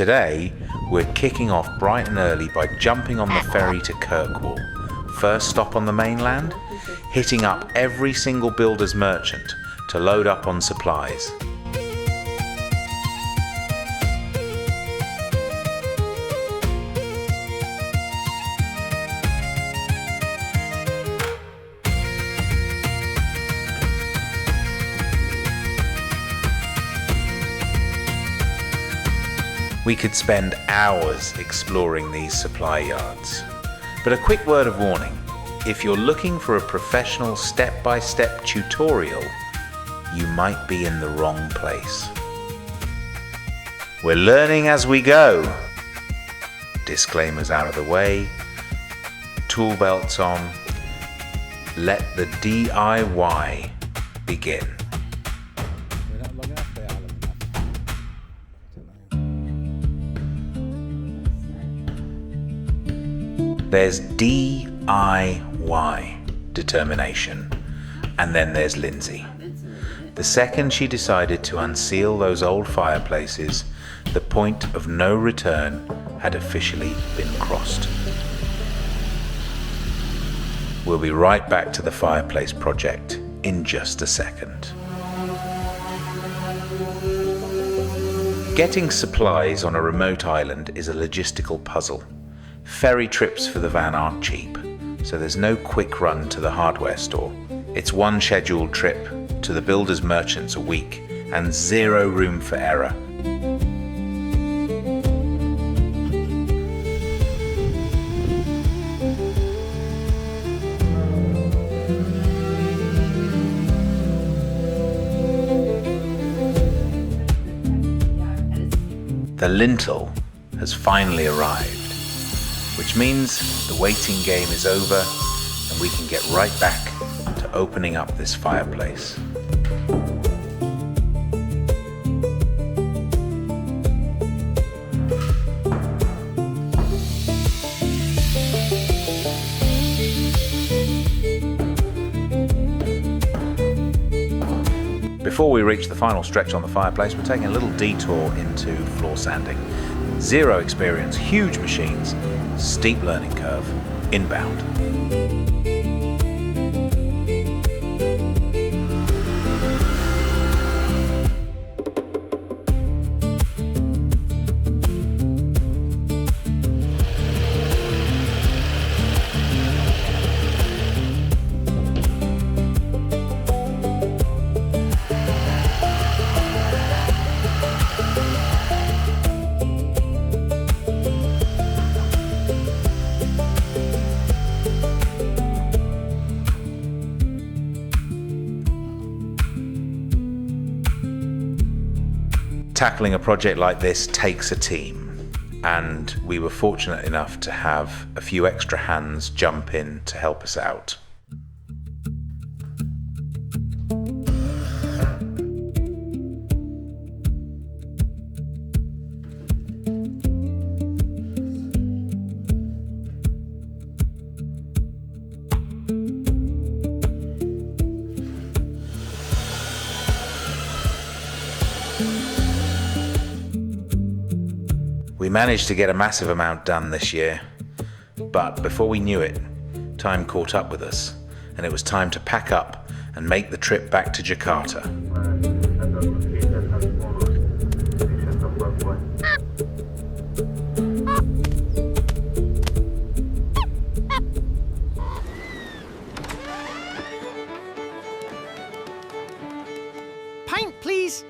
Today, we're kicking off bright and early by jumping on the ferry to Kirkwall. First stop on the mainland, hitting up every single builder's merchant to load up on supplies. We could spend hours exploring these supply yards. But a quick word of warning, if you're looking for a professional step-by-step tutorial, you might be in the wrong place. We're learning as we go. Disclaimers out of the way, tool belts on, let the DIY begin. There's DIY, determination, and then there's Lindsay. The second she decided to unseal those old fireplaces, the point of no return had officially been crossed. We'll be right back to the Fireplace project in just a second. Getting supplies on a remote island is a logistical puzzle. Ferry trips for the van aren't cheap, so there's no quick run to the hardware store. It's one scheduled trip to the builder's merchants a week and zero room for error. The lintel has finally arrived, which means the waiting game is over and we can get right back to opening up this fireplace. Before we reach the final stretch on the fireplace, we're taking a little detour into floor sanding. Zero experience, huge machines, steep learning curve, inbound. Tackling a project like this takes a team, and we were fortunate enough to have a few extra hands jump in to help us out. We managed to get a massive amount done this year, but before we knew it, time caught up with us, and it was time to pack up and make the trip back to Jakarta. Pint, please.